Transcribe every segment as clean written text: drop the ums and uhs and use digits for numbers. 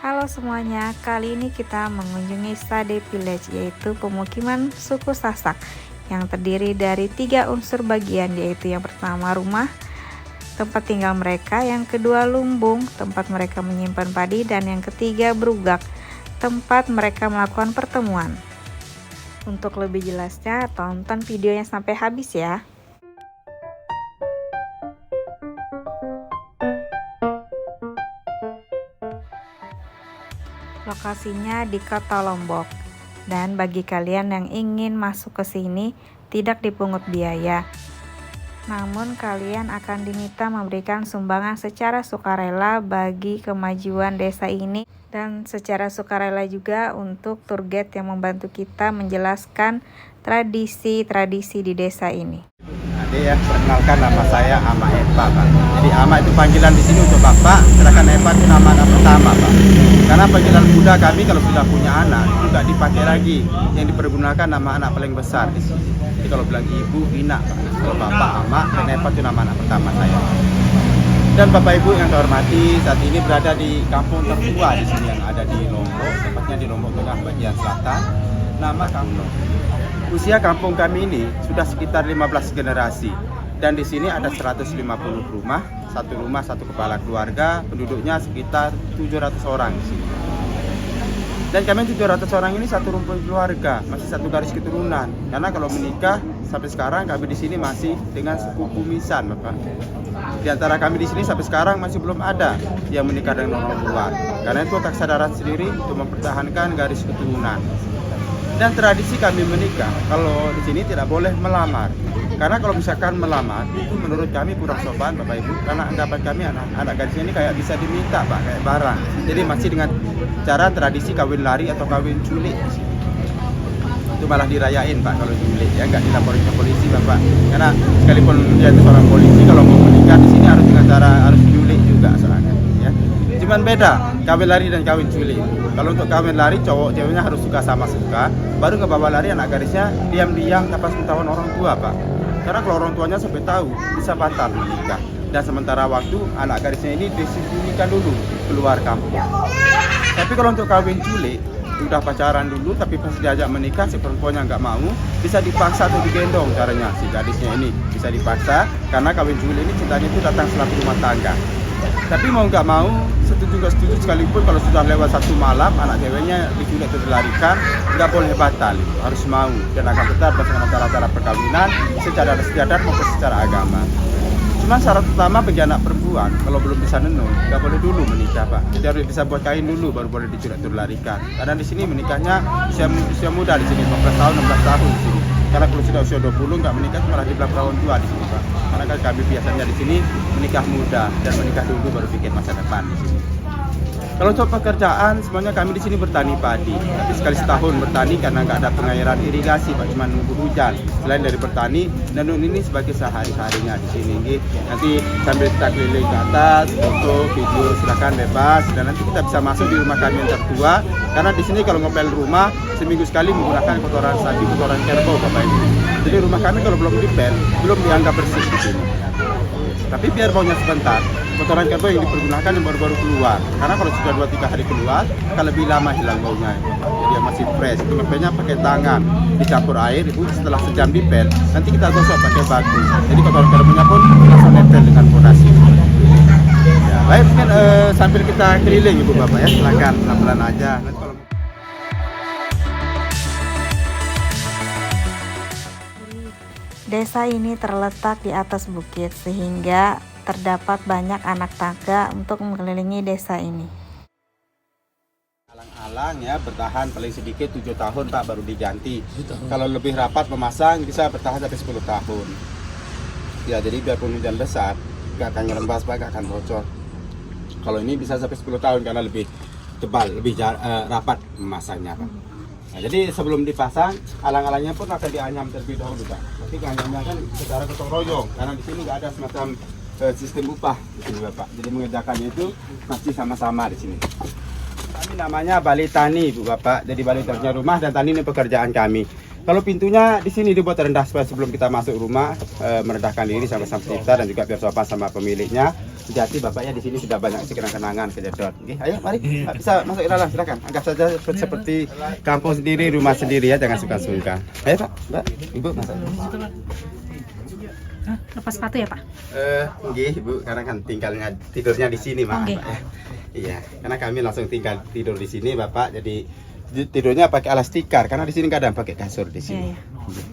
Halo semuanya, kali ini kita mengunjungi Sade Village, yaitu pemukiman suku Sasak yang terdiri dari 3 unsur bagian, yaitu yang pertama rumah, tempat tinggal mereka, yang kedua lumbung, tempat mereka menyimpan padi, dan yang ketiga brugak, tempat mereka melakukan pertemuan. Untuk lebih jelasnya, tonton videonya sampai habis ya. Lokasinya di Kota Lombok, dan bagi kalian yang ingin masuk ke sini tidak dipungut biaya. Namun kalian akan diminta memberikan sumbangan secara sukarela bagi kemajuan desa ini, dan secara sukarela juga untuk tour guide yang membantu kita menjelaskan tradisi-tradisi di desa ini. Jadi ya, perkenalkan nama saya Ama Epa, Pak. Jadi Ama itu panggilan di sini untuk Bapak, sedangkan Epa itu nama anak pertama, Pak. Karena panggilan muda kami kalau sudah punya anak itu nggak dipakai lagi, yang dipergunakan nama anak paling besar di sini. Jadi kalau bilang ibu, Ina, Pak. Kalau Bapak Ama, dan Epa itu nama anak pertama saya. Dan Bapak Ibu yang saya hormati, saat ini berada di kampung tertua di sini yang ada di Lombok, tepatnya di Lombok Tengah bagian selatan. Nama kampung. Usia kampung kami ini sudah sekitar 15 generasi, dan di sini ada 150 rumah, satu rumah satu kepala keluarga, penduduknya sekitar 700 orang di sini. Dan kami 700 orang ini satu rumpun keluarga, masih satu garis keturunan. Karena kalau menikah sampai sekarang kami di sini masih dengan suku kumisan, Bapak. Di antara kami di sini sampai sekarang masih belum ada yang menikah dengan orang luar. Karena itu kesadaran sendiri untuk mempertahankan garis keturunan. Dan tradisi kami menikah, kalau di sini tidak boleh melamar. Karena kalau misalkan melamar, itu menurut kami kurang sopan, Bapak Ibu. Karena anggapan kami anak gadis ini kayak bisa diminta, Pak, kayak barang. Jadi masih dengan cara tradisi kawin lari atau kawin culik di sini. Itu malah dirayain, Pak, kalau culik, ya nggak dilaporin ke polisi, Bapak. Karena sekalipun dia itu seorang polisi, kalau mau menikah di sini harus dengan cara harus culik juga, soalnya. Ya. Cuman beda kawin lari dan kawin culik. Kalau untuk kawin lari, cowok ceweknya harus suka sama suka, baru ngebawa lari anak gadisnya diam-diam tanpa sepengetahuan orang tua, Pak. Karena kalau orang tuanya sampai tahu, bisa batal menikah. Dan sementara waktu anak gadisnya ini disembunyikan dulu keluar kampung. Tapi kalau untuk kawin culik, udah pacaran dulu, tapi pas diajak menikah si perempuannya nggak mau, bisa dipaksa atau digendong. Caranya si gadisnya ini bisa dipaksa, karena kawin culik ini cintanya itu datang setelah rumah tangga. Tapi mau nggak mau, setuju nggak setuju, sekalipun kalau sudah lewat satu malam anak ceweknya diculik atau dilarikan, nggak boleh batal, harus mau dan akan tetap berdasarkan acara-acara perkawinan secara istiadat maupun secara agama. Cuma syarat utama bagi anak perempuan, kalau belum bisa nenun, nggak boleh dulu menikah, Pak. Jadi harus bisa buat kain dulu baru boleh diculik atau dilarikan. Karena di sini menikahnya usia muda di sini, 15 tahun, 16 tahun di sini. Karena kalau sudah usia 20 nggak menikah malah dibilang perawan tua di sini, Pak. Karena kan kami biasanya di sini menikah muda dan menikah dulu baru pikir masa depan di sini. Kalau untuk pekerjaan, semuanya kami di sini bertani padi. Tapi sekali setahun bertani karena nggak ada pengairan irigasi, Pak, cuma nunggu hujan. Selain dari bertani, nanun ini sebagai sehari-harinya di sini. Nanti sambil kita keliling ke atas, foto, video, silakan bebas. Dan nanti kita bisa masuk di rumah kami yang tertua. Karena di sini kalau ngepel rumah, seminggu sekali menggunakan kotoran sapi, kotoran kerbau, Bapak Ibu. Jadi rumah kami kalau belum dipel, belum dianggap bersih di sini. Tapi biar baunya sebentar, kotoran kerbau yang dipergunakan yang baru-baru keluar. Karena kalau sudah 2-3 hari keluar, akan lebih lama hilang baunya. Jadi yang masih fresh. Itu ngepelnya pakai tangan, dicampur air, Ibu. Setelah sejam dipel, nanti kita gosok pakai batu. Jadi kotoran kerbaunya pun langsung nempel dengan fondasi. Ya, baik, mungkin sambil kita keliling, Ibu Bapak, ya. Silakan pelan-pelan aja. Nanti kalau Desa ini terletak di atas bukit, sehingga terdapat banyak anak tangga untuk mengelilingi desa ini. alang-alang ya bertahan paling sedikit 7 tahun, Pak, baru diganti. Kalau lebih rapat memasang bisa bertahan sampai 10 tahun. Ya, jadi biarpun hujan besar nggak akan ngerembas, Pak, nggak akan bocor. Kalau ini bisa sampai 10 tahun karena lebih tebal, lebih rapat memasangnya, Pak. Nah, jadi sebelum dipasang, alang-alangnya pun akan dianyam terlebih dahulu, Pak. Tapi anyamnya kan secara gotong royong, karena di sini nggak ada semacam sistem upah di sini, Bapak. Jadi mengerjakannya itu masih sama-sama di sini. Kami namanya Bali Tani, Bu Bapak. Jadi Bali Tani rumah dan tani ini pekerjaan kami. Kalau pintunya di sini dibuat rendah supaya sebelum kita masuk rumah merendahkan diri sama-sama kita dan juga biar sopan sama pemiliknya. Hati-hati Bapak ya, di sini sudah banyak kenang-kenangan kejedot. Oke, ayo mari bisa masuk ke dalam, silakan. Anggap saja seperti kampung sendiri, rumah sendiri ya, jangan sungkan-sungkan. Ayo Pak, Mbak, Ibu masuk. Lepas sepatu ya Pak? Nggih, Ibu, karena kan tidurnya di sini, Mak. Oke. Iya, karena kami langsung tidur di sini, Bapak. Jadi tidurnya pakai alas tikar, karena di sini kadang pakai kasur di sini. Iya.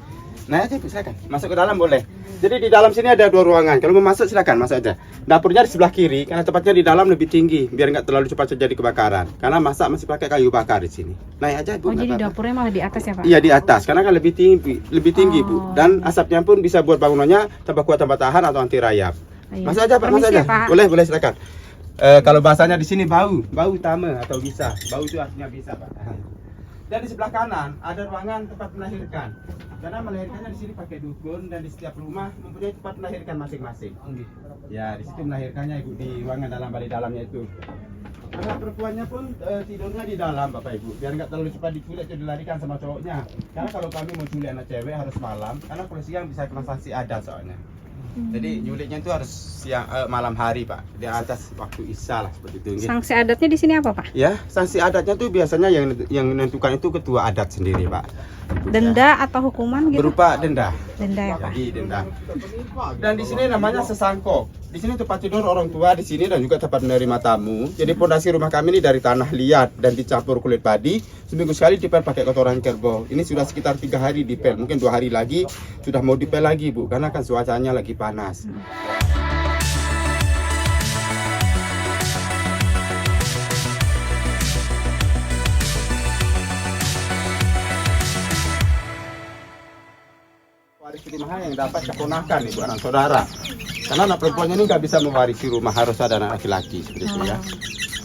Nah, aja silakan. Masuk ke dalam boleh. Jadi di dalam sini ada 2 ruangan. Kalau mau masuk silakan, masuk aja. Dapurnya di sebelah kiri, karena tempatnya di dalam lebih tinggi, biar nggak terlalu cepat terjadi kebakaran. Karena masak masih pakai kayu bakar di sini. Naik aja, Bu. Oh, jadi apa-apa. dapurnya malah di atas ya Pak? Iya, di atas, karena kan lebih tinggi, Bu. Dan asapnya pun bisa buat bangunannya tambah kuat, tambah tahan atau anti rayap. Iya. Masuk aja, Pak, masuk Permisi aja. ya, Pak. Boleh silakan. Kalau bahasanya di sini bau utama atau bisa. Bau itu artinya bisa, Pak. Dan di sebelah kanan ada ruangan tempat melahirkan. Karena melahirkannya di sini pakai dukun dan di setiap rumah mempunyai tempat melahirkan masing-masing. Ya, di situ melahirkannya Ibu, di ruangan dalam balik dalamnya itu. Karena perempuannya pun tidurnya di dalam Bapak Ibu, biar nggak terlalu cepat diculik atau dilarikan sama cowoknya. Karena kalau kami mau culik anak cewek harus malam, karena kalau siang bisa kena sanksi adat soalnya. Jadi nyuliknya itu harus siang malam hari Pak, di atas waktu isya lah seperti itu. Sanksi adatnya di sini apa Pak? Ya, sanksi adatnya tuh biasanya yang menentukan itu ketua adat sendiri Pak. Denda atau hukuman gitu? Berupa denda. Denda ya Pak? Jadi denda. Dan di sini namanya sesangkok. Di sini tempat tidur orang tua di sini dan juga tempat menerima tamu. Jadi pondasi rumah kami ini dari tanah liat dan dicampur kulit padi. Seminggu sekali dipel pakai kotoran kerbau. Ini sudah sekitar 3 hari dipel. Mungkin 2 hari lagi sudah mau dipel lagi Bu, karena kan cuacanya lagi panas. Warisi rumah yang dapat keponakan Ibu, anak saudara. Karena anak perempuannya ini nggak bisa mewarisi rumah, harus ada anak laki-laki seperti itu ya.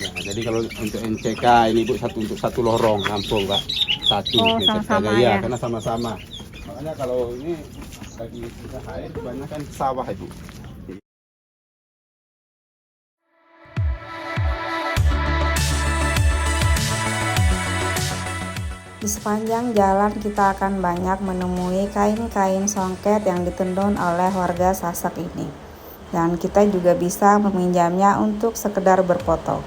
Ya, jadi kalau untuk NCK ini Bu untuk satu lorong kampung Pak. Satu sama-sama ya, ya. karena sama-sama. Makanya kalau ini bagi usaha air kebanyakan sawah Ibu. Di sepanjang jalan kita akan banyak menemui kain-kain songket yang ditendun oleh warga Sasak ini. Dan kita juga bisa meminjamnya untuk sekedar berfoto.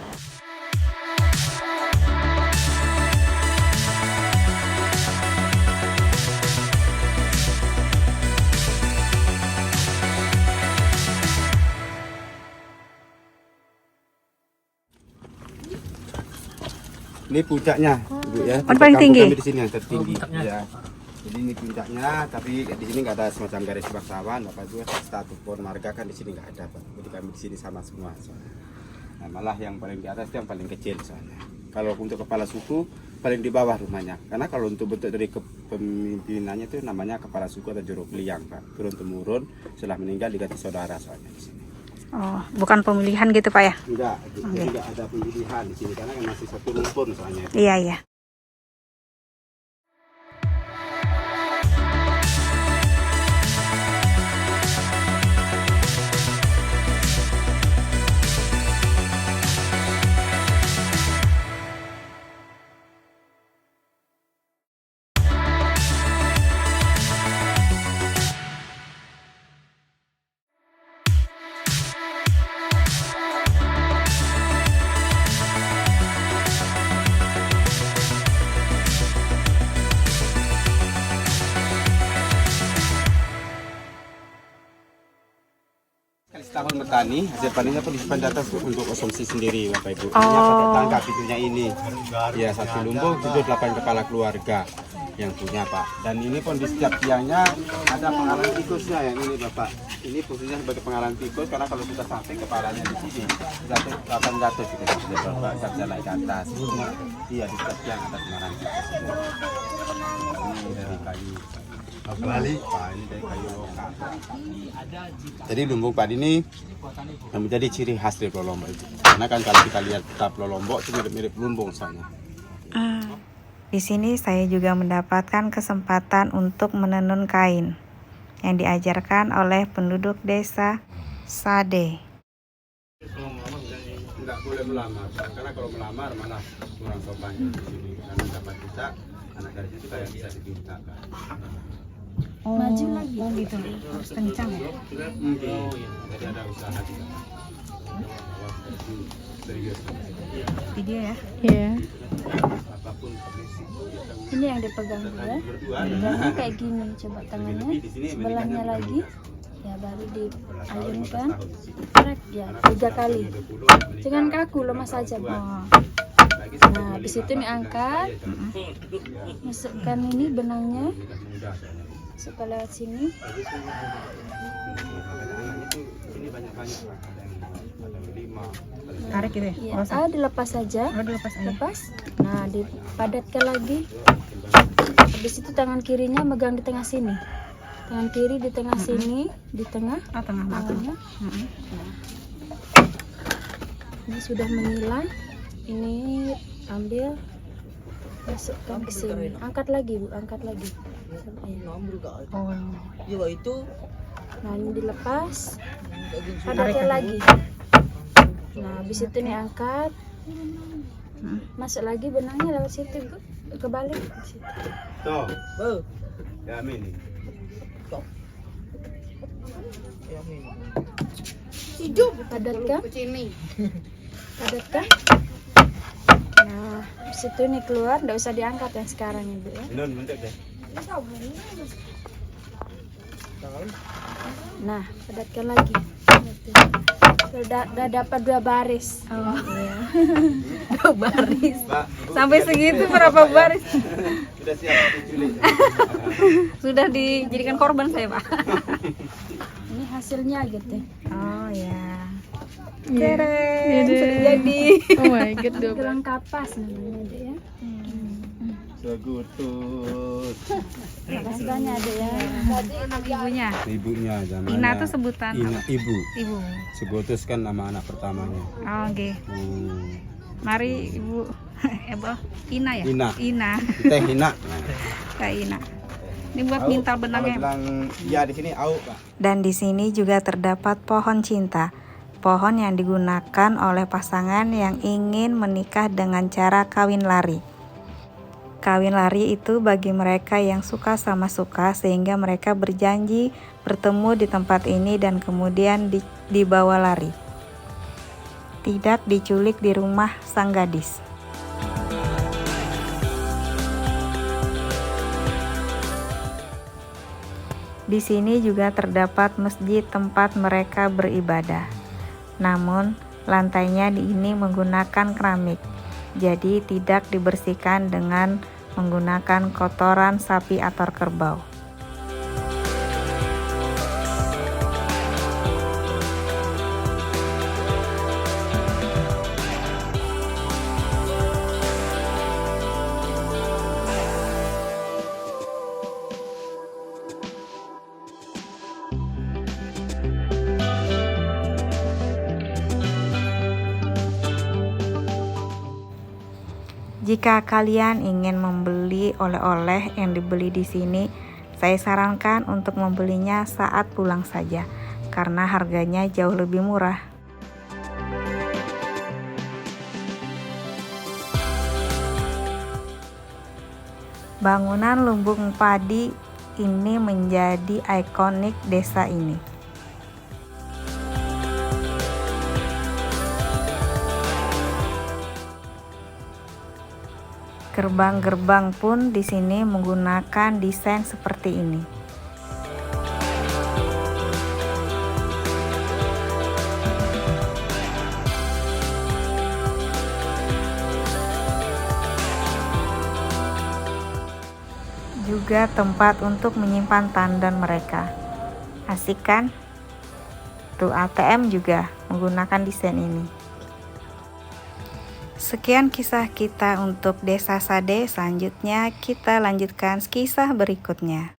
Ini puncaknya, Ibu ya. Oh, paling tinggi. Kami di sini yang tertinggi. Ya. Jadi ini puncaknya, tapi di sini nggak ada semacam garis bangsawan, Bapak Ibu. Status pohon marga kan di sini nggak ada, Pak. Jadi kami di sini sama semua. Soalnya. Nah, malah yang paling di atas itu yang paling kecil soalnya. Kalau untuk kepala suku paling di bawah rumahnya. Karena kalau untuk bentuk dari kepemimpinannya itu namanya kepala suku atau juru beliang, Pak. Turun temurun, setelah meninggal diganti saudara soalnya di sini. Oh, bukan pemilihan gitu Pak ya? Enggak, tidak ada pemilihan di sini karena kan masih satu rumpun soalnya. Iya, iya. Setahun bertani, hasil panennya pun disimpan di atas untuk konsumsi sendiri Bapak Ibu. Hanya pakai tangkap pintunya ini. Ya, satu lumbung 7-8 kepala keluarga yang punya Pak. Dan ini pun di setiap tiangnya ada penghalang tikusnya yang ini Bapak. Ini fungsinya sebagai penghalang tikus karena kalau sudah sampai kepalanya di sini jatuh akan jatuh gitu Bapak, nggak bisa naik ke atas. Iya, di setiap tiang ada penghalang tikus. Ini dari kayu. Bali, ini dari kayu lokal. Jadi lumbung padi ini menjadi ciri khas dari Pulau Lombok itu. Karena kan kalau kita lihat Pulau Lombok itu mirip-mirip lumbung soalnya. Di sini saya juga mendapatkan kesempatan untuk menenun kain yang diajarkan oleh penduduk desa Sade. Tidak boleh melamar, karena kalau melamar malah kurang sopan di sini. Karena dapat kita anak gadis itu kayak bisa diminta. Maju lagi. Oh gitu, harus kencang ya? Jadi ada usaha juga. Video ya. Iya. Ini yang dipegang dia. Pegangnya kayak gini. Coba tangannya sebelahnya lagi. Ya baru diayunkan. Trek ya 3 kali. Jangan kaku, lemas saja. Bu. Nah, habis itu nih angkat. Masukkan ini benangnya. Supaya lewat sini. Tarik gitu ya. Ya, dilepas saja. Dilepas aja. Lepas. Nah, dipadatkan lagi. Habis itu tangan kirinya megang di tengah sini. Tangan kiri di tengah sini, di tengah. Tengah batu. Tangannya. Ini sudah menyilai. Ini ambil, masukkan ke sini. Angkat lagi, Bu, angkat lagi. Oh. Nah, ini dilepas. Padatkan lagi. Nah, habis itu nih angkat. Masuk lagi benangnya lewat situ, Bu. Kebalik ke situ. Tuh. Ya ini. Padatkan. Padatkan. Nah, habis itu nih keluar, nggak usah diangkat yang sekarang Ibu ya. Non bentuk deh. Nah, padatkan lagi. Sudah dapat 2 baris. Oh. Iya. 2 baris. Pak, Bu, Sampai lihat segitu dulu, berapa Pak, ya. baris? Sudah siap diculik. Sudah dijadikan korban saya, Pak. Ini hasilnya gitu. Oh ya. Iya. Keren. Iya, Sudah jadi. Oh my god, 12. Gelang kapas namanya Dek ya. Segutus. Makasih banyak Dek ya. Ibunya. Ibunya namanya. Ina tuh sebutan Ina, apa? ibu. Ibu. Segutus kan nama anak pertamanya. Oh, oke. Mari Ibu. Ibu. Ina ya? Ina. Ina. Teh Ina. Kak Ina. Ini buat mintal Kalau benangnya. bilang ya di sini au, Pak. Dan di sini juga terdapat pohon cinta. Pohon yang digunakan oleh pasangan yang ingin menikah dengan cara kawin lari. Kawin lari itu bagi mereka yang suka sama suka, sehingga mereka berjanji bertemu di tempat ini dan kemudian dibawa lari. Tidak diculik di rumah sang gadis. Di sini juga terdapat masjid tempat mereka beribadah. Namun, lantainya di ini menggunakan keramik, jadi tidak dibersihkan dengan menggunakan kotoran sapi atau kerbau. Jika kalian ingin membeli oleh-oleh yang dibeli di sini, saya sarankan untuk membelinya saat pulang saja, karena harganya jauh lebih murah. Bangunan lumbung padi ini menjadi ikonik desa ini. Gerbang-gerbang pun di sini menggunakan desain seperti ini. Juga tempat untuk menyimpan tandan mereka. Asik kan? Tuh ATM juga menggunakan desain ini. Sekian kisah kita untuk Desa Sade. Selanjutnya kita lanjutkan kisah berikutnya.